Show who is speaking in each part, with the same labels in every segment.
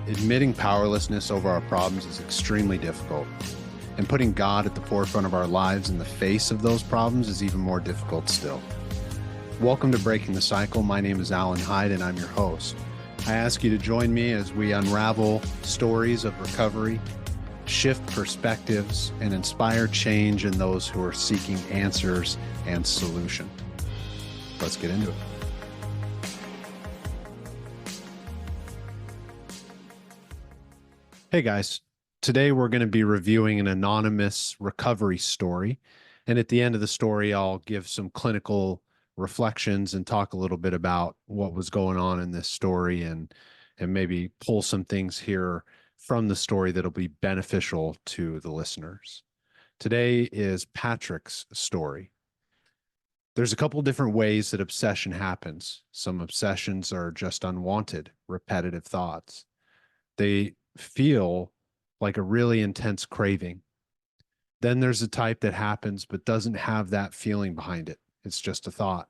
Speaker 1: Admitting powerlessness over our problems is extremely difficult, and putting God at the forefront of our lives in the face of those problems is even more difficult still. Welcome to Breaking the Cycle. My name is Alan Hyde, and I'm your host. I ask you to join me as we unravel stories of recovery, shift perspectives, and inspire change in those who are seeking answers and solution. Let's get into it. Hey guys, today we're going to be reviewing an anonymous recovery story. And at the end of the story, I'll give some clinical reflections and talk a little bit about what was going on in this story and maybe pull some things here from the story that'll be beneficial to the listeners. Today is Patrick's story. There's a couple different ways that obsession happens. Some obsessions are just unwanted, repetitive thoughts. They feel like a really intense craving. Then there's a type that happens but doesn't have that feeling behind it. It's just a thought.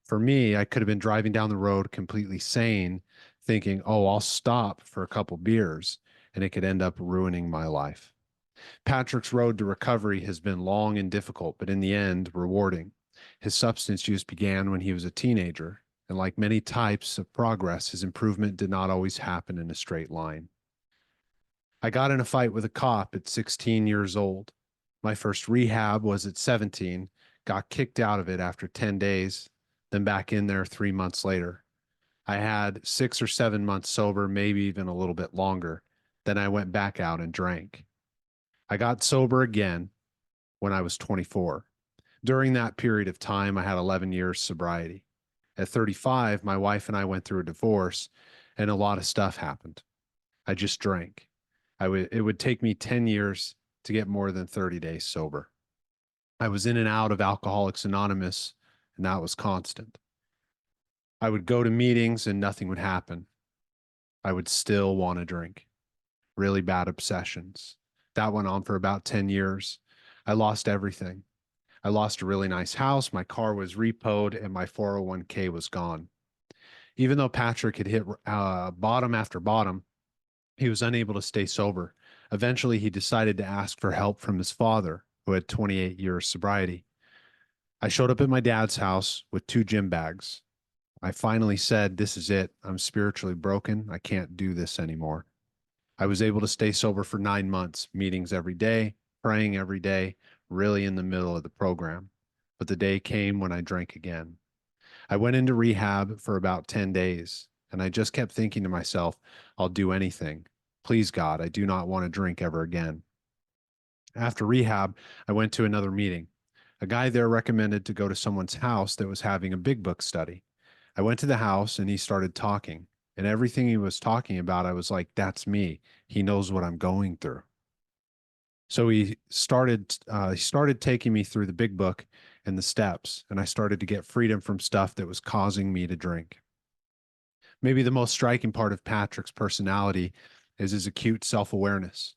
Speaker 1: For me, I could have been driving down the road completely sane, thinking, oh, I'll stop for a couple beers, and it could end up ruining my life. Patrick's road to recovery has been long and difficult, but in the end, rewarding. His substance use began when he was a teenager, and like many types of progress, his improvement did not always happen in a straight line. I got in a fight with a cop at 16 years old. My first rehab was at 17, got kicked out of it after 10 days, then back in there 3 months later. I had 6 or 7 months sober, maybe even a little bit longer. Then I went back out and drank. I got sober again when I was 24. During that period of time, I had 11 years sobriety. At 35, my wife and I went through a divorce, and a lot of stuff happened. I just drank. It would take me 10 years to get more than 30 days sober. I was in and out of Alcoholics Anonymous, and that was constant. I would go to meetings and nothing would happen. I would still want to drink. Really bad obsessions. That went on for about 10 years. I lost everything. I lost a really nice house, my car was repoed, and my 401k was gone. Even though Patrick had hit bottom after bottom, he was unable to stay sober. Eventually, he decided to ask for help from his father, who had 28 years sobriety. I showed up at my dad's house with 2 gym bags. I finally said, this is it. I'm spiritually broken. I can't do this anymore. I was able to stay sober for 9 months, meetings every day, praying every day, really in the middle of the program. But the day came when I drank again. I went into rehab for about 10 days. And I just kept thinking to myself, I'll do anything. Please, God, I do not want to drink ever again. After rehab, I went to another meeting. A guy there recommended to go to someone's house that was having a big book study. I went to the house and he started talking. And everything he was talking about, I was like, that's me. He knows what I'm going through. So he started taking me through the big book and the steps, and I started to get freedom from stuff that was causing me to drink. Maybe the most striking part of Patrick's personality is his acute self-awareness.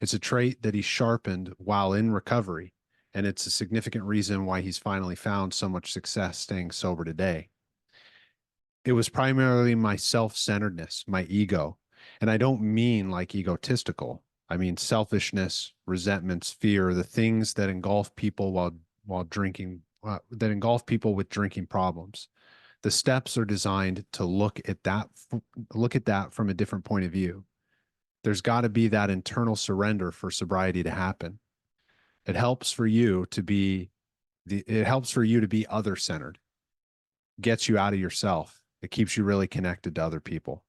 Speaker 1: It's a trait that he sharpened while in recovery, and it's a significant reason why he's finally found so much success staying sober today. It was primarily my self-centeredness, my ego, and I don't mean like egotistical. I mean selfishness, resentments, fear, the things that engulf people while drinking, that engulf people with drinking problems. The steps are designed to look at that from a different point of view. There's got to be that internal surrender for sobriety to happen. It helps for you to be other-centered. Gets you out of yourself. It keeps you really connected to other people.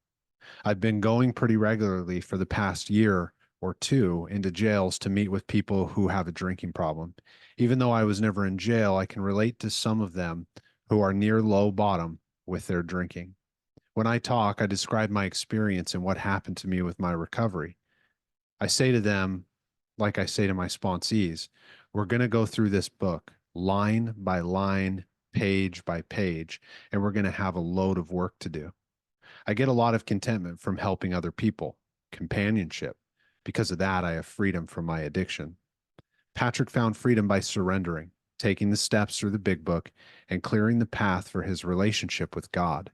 Speaker 1: I've been going pretty regularly for the past year or two into jails to meet with people who have a drinking problem. Even though I was never in jail, I can relate to some of them who are near low bottom with their drinking. When I talk, I describe my experience and what happened to me with my recovery. I say to them, like I say to my sponsees, we're going to go through this book line by line, page by page, and we're going to have a load of work to do. I get a lot of contentment from helping other people, companionship. Because of that, I have freedom from my addiction. Patrick found freedom by surrendering, taking the steps through the big book, and clearing the path for his relationship with God.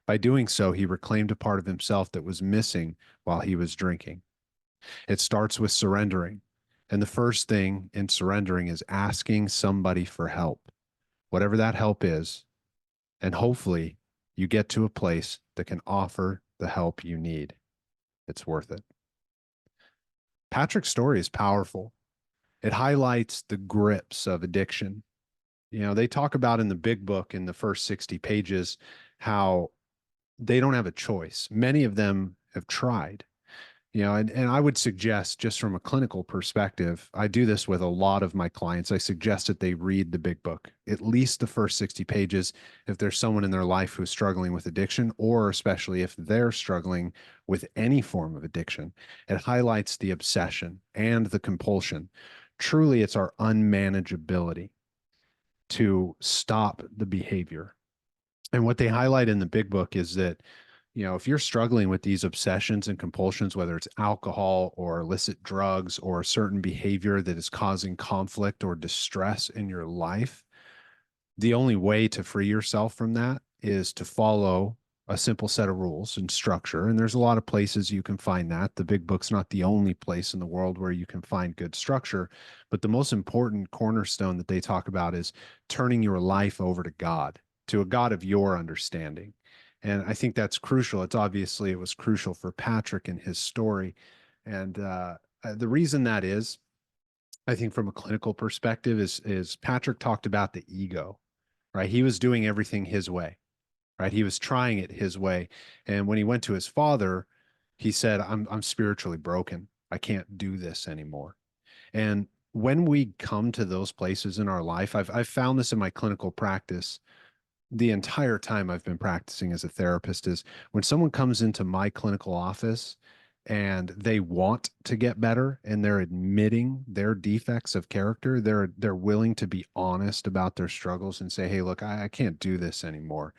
Speaker 1: By doing so, he reclaimed a part of himself that was missing while he was drinking. It starts with surrendering. And the first thing in surrendering is asking somebody for help, whatever that help is. And hopefully you get to a place that can offer the help you need. It's worth it. Patrick's story is powerful. It highlights the grips of addiction. You know, they talk about in the big book in the first 60 pages how they don't have a choice. Many of them have tried. You know, and I would suggest, just from a clinical perspective, I do this with a lot of my clients. I suggest that they read the big book, at least the first 60 pages, if there's someone in their life who's struggling with addiction, or especially if they're struggling with any form of addiction. It highlights the obsession and the compulsion. Truly, it's our unmanageability to stop the behavior. And what they highlight in the big book is that, you know, if you're struggling with these obsessions and compulsions, whether it's alcohol or illicit drugs or a certain behavior that is causing conflict or distress in your life, the only way to free yourself from that is to follow a simple set of rules and structure. And there's a lot of places you can find that. The big book's not the only place in the world where you can find good structure, but the most important cornerstone that they talk about is turning your life over to God, to a God of your understanding. And I think that's crucial. It was crucial for Patrick and his story. And the reason that is, I think from a clinical perspective, is Patrick talked about the ego, right? He was doing everything his way, right? He was trying it his way. And when he went to his father, he said, I'm spiritually broken. I can't do this anymore. And when we come to those places in our life, I've found this in my clinical practice the entire time I've been practicing as a therapist, is when someone comes into my clinical office and they want to get better and they're admitting their defects of character, they're willing to be honest about their struggles and say, hey, look, I can't do this anymore.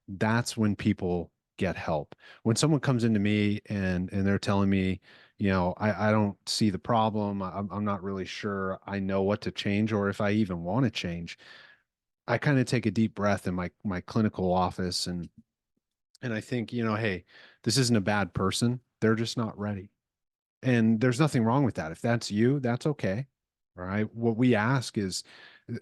Speaker 1: That's when people get help. When someone comes into me and they're telling me, you know, I don't see the problem. I'm not really sure I know what to change or if I even want to change. I kind of take a deep breath in my clinical office and I think, you know, hey, this isn't a bad person. They're just not ready. And there's nothing wrong with that. If that's you, that's okay. All right. What we ask is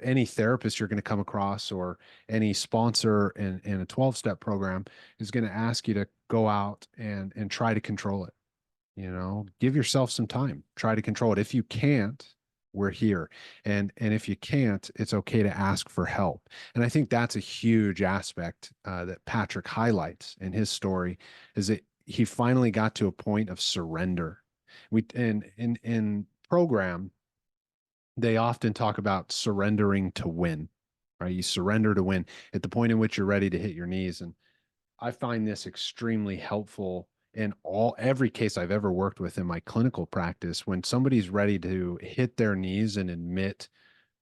Speaker 1: any therapist you're going to come across or any sponsor in a 12-step program is going to ask you to go out and try to control it. You know, give yourself some time, try to control it. If you can't, we're here. And if you can't, it's okay to ask for help. And I think that's a huge aspect that Patrick highlights in his story, is that he finally got to a point of surrender. We and in program, they often talk about surrendering to win, right? You surrender to win at the point in which you're ready to hit your knees. And I find this extremely helpful in every case I've ever worked with in my clinical practice. When somebody's ready to hit their knees and admit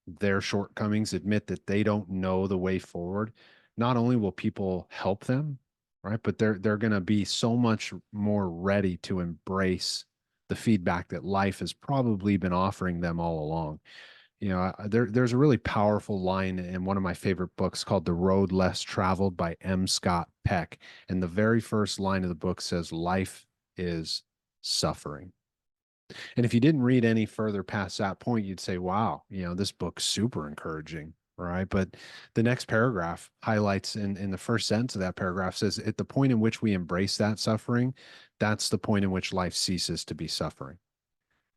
Speaker 1: their shortcomings, admit that they don't know the way forward, not only will people help them, right, but they're going to be so much more ready to embrace the feedback that life has probably been offering them all along. You know, there's a really powerful line in one of my favorite books called The Road Less Traveled by M. Scott Peck. And the very first line of the book says, life is suffering. And if you didn't read any further past that point, you'd say, wow, you know, this book's super encouraging. Right. But the next paragraph highlights in the first sentence of that paragraph says, at the point in which we embrace that suffering, that's the point in which life ceases to be suffering.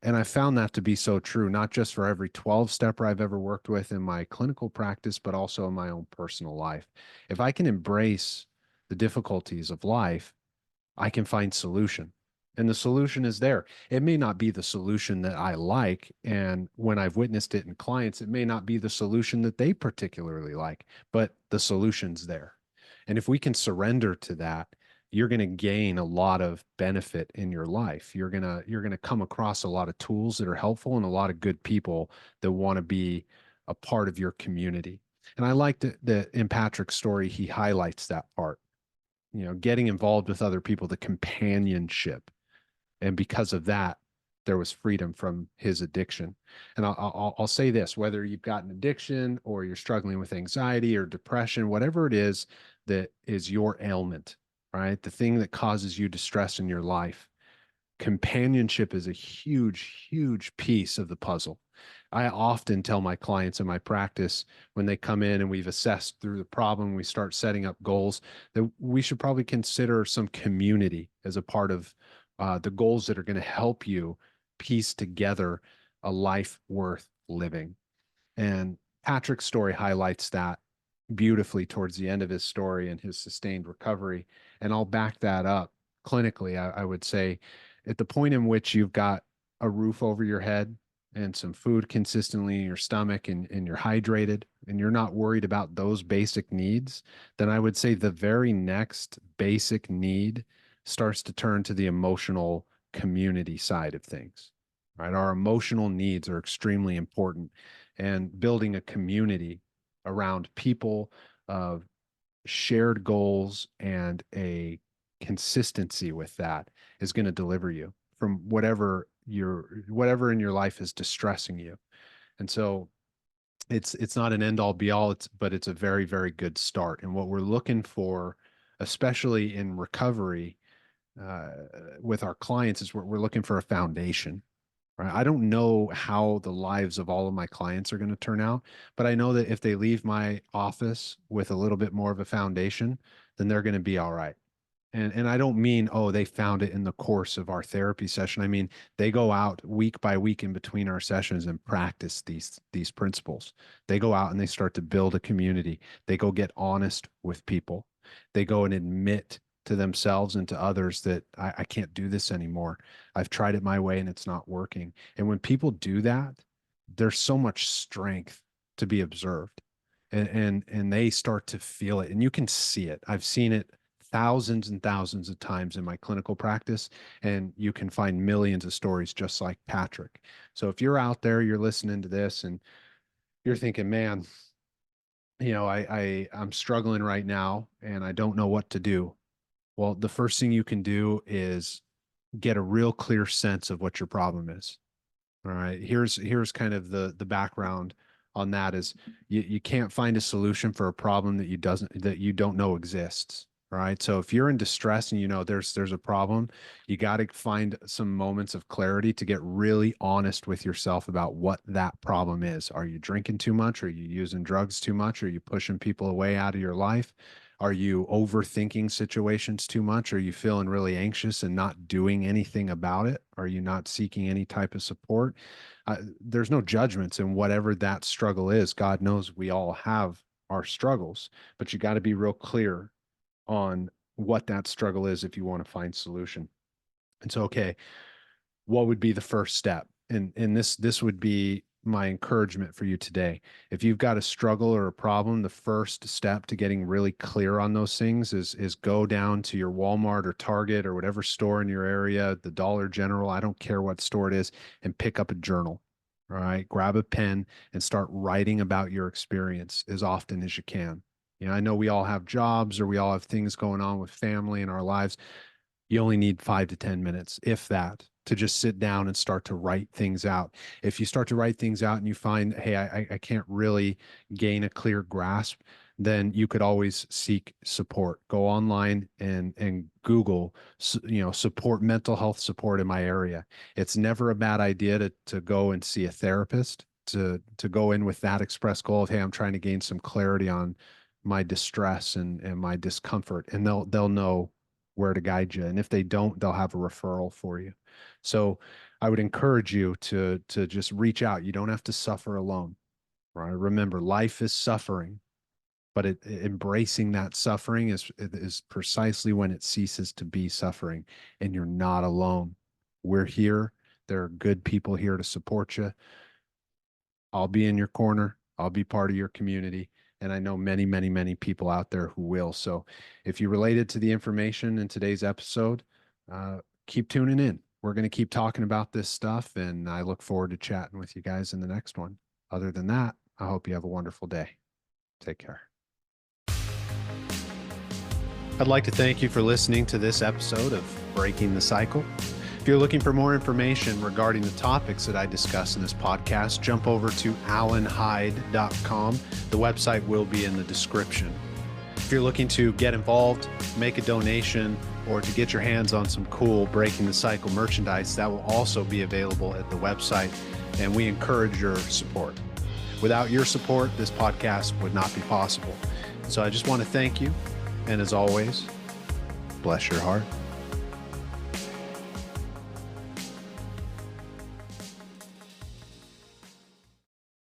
Speaker 1: And I found that to be so true, not just for every 12 stepper I've ever worked with in my clinical practice, but also in my own personal life. If I can embrace the difficulties of life, I can find solution. And the solution is there. It may not be the solution that I like. And when I've witnessed it in clients, it may not be the solution that they particularly like, but the solution's there. And if we can surrender to that, you're going to gain a lot of benefit in your life. You're going to come across a lot of tools that are helpful and a lot of good people that want to be a part of your community. And I like that in Patrick's story, he highlights that part, you know, getting involved with other people, the companionship. And because of that, there was freedom from his addiction. And I'll say this, whether you've got an addiction or you're struggling with anxiety or depression, whatever it is that is your ailment, right? The thing that causes you distress in your life. Companionship is a huge, huge piece of the puzzle. I often tell my clients in my practice when they come in and we've assessed through the problem, we start setting up goals, that we should probably consider some community as a part of the goals that are going to help you piece together a life worth living. And Patrick's story highlights that beautifully towards the end of his story and his sustained recovery. And I'll back that up clinically. I would say at the point in which you've got a roof over your head and some food consistently in your stomach, and you're hydrated and you're not worried about those basic needs, then I would say the very next basic need starts to turn to the emotional community side of things. Right? Our emotional needs are extremely important, and building a community around people of shared goals and a consistency with that is going to deliver you from whatever in your life is distressing you. And so it's not an end all be all, but it's a very, very good start. And what we're looking for, especially in recovery, uh, with our clients, is we're looking for a foundation. Right? I don't know how the lives of all of my clients are going to turn out, but I know that if they leave my office with a little bit more of a foundation, then they're going to be all right. And I don't mean, oh, they found it in the course of our therapy session. I mean, they go out week by week in between our sessions and practice these principles. They go out and they start to build a community. They go get honest with people. They go and admit to themselves and to others that I can't do this anymore. I've tried it my way and it's not working. And when people do that, there's so much strength to be observed. And they start to feel it, and you can see it. I've seen it thousands and thousands of times in my clinical practice, and you can find millions of stories just like Patrick. So if you're out there, you're listening to this and you're thinking, man, I'm struggling right now and I don't know what to do. Well, the first thing you can do is get a real clear sense of what your problem is. All right. Here's kind of the background on that is you can't find a solution for a problem that you don't know exists. All right. So if you're in distress and you know there's a problem, you got to find some moments of clarity to get really honest with yourself about what that problem is. Are you drinking too much? Are you using drugs too much? Are you pushing people away out of your life? Are you overthinking situations too much? Are you feeling really anxious and not doing anything about it? Are you not seeking any type of support? There's no judgments in whatever that struggle is. God knows we all have our struggles, but you got to be real clear on what that struggle is if you want to find solution. And so, okay, what would be the first step? And this would be my encouragement for you today. If you've got a struggle or a problem, the first step to getting really clear on those things is go down to your Walmart or Target or whatever store in your area, the Dollar General, I don't care what store it is, and pick up a journal. All right, grab a pen and start writing about your experience as often as you can. I know we all have jobs or we all have things going on with family in our lives. You only need 5 to 10 minutes, if that, to just sit down and start to write things out. If you start to write things out and you find, hey, I can't really gain a clear grasp, then you could always seek support. Go online and Google, support, mental health support in my area. It's never a bad idea to go and see a therapist, to go in with that express goal of, hey, I'm trying to gain some clarity on my distress and my discomfort, and they'll know where to guide you. And if they don't, they'll have a referral for you. So I would encourage you to just reach out. You don't have to suffer alone, right? Remember, life is suffering, but embracing that suffering is precisely when it ceases to be suffering, and you're not alone. We're here. There are good people here to support you. I'll be in your corner. I'll be part of your community. And I know many, many, many people out there who will. So if you related to the information in today's episode, keep tuning in. We're going to keep talking about this stuff, and I look forward to chatting with you guys in the next one. Other than that, I hope you have a wonderful day. Take care. I'd like to thank you for listening to this episode of Breaking the Cycle. If you're looking for more information regarding the topics that I discuss in this podcast, jump over to alanhyde.com. The website will be in the description. If you're looking to get involved, make a donation, or to get your hands on some cool Breaking the Cycle merchandise, that will also be available at the website, and we encourage your support. Without your support, this podcast would not be possible. So I just want to thank you, and as always, bless your heart.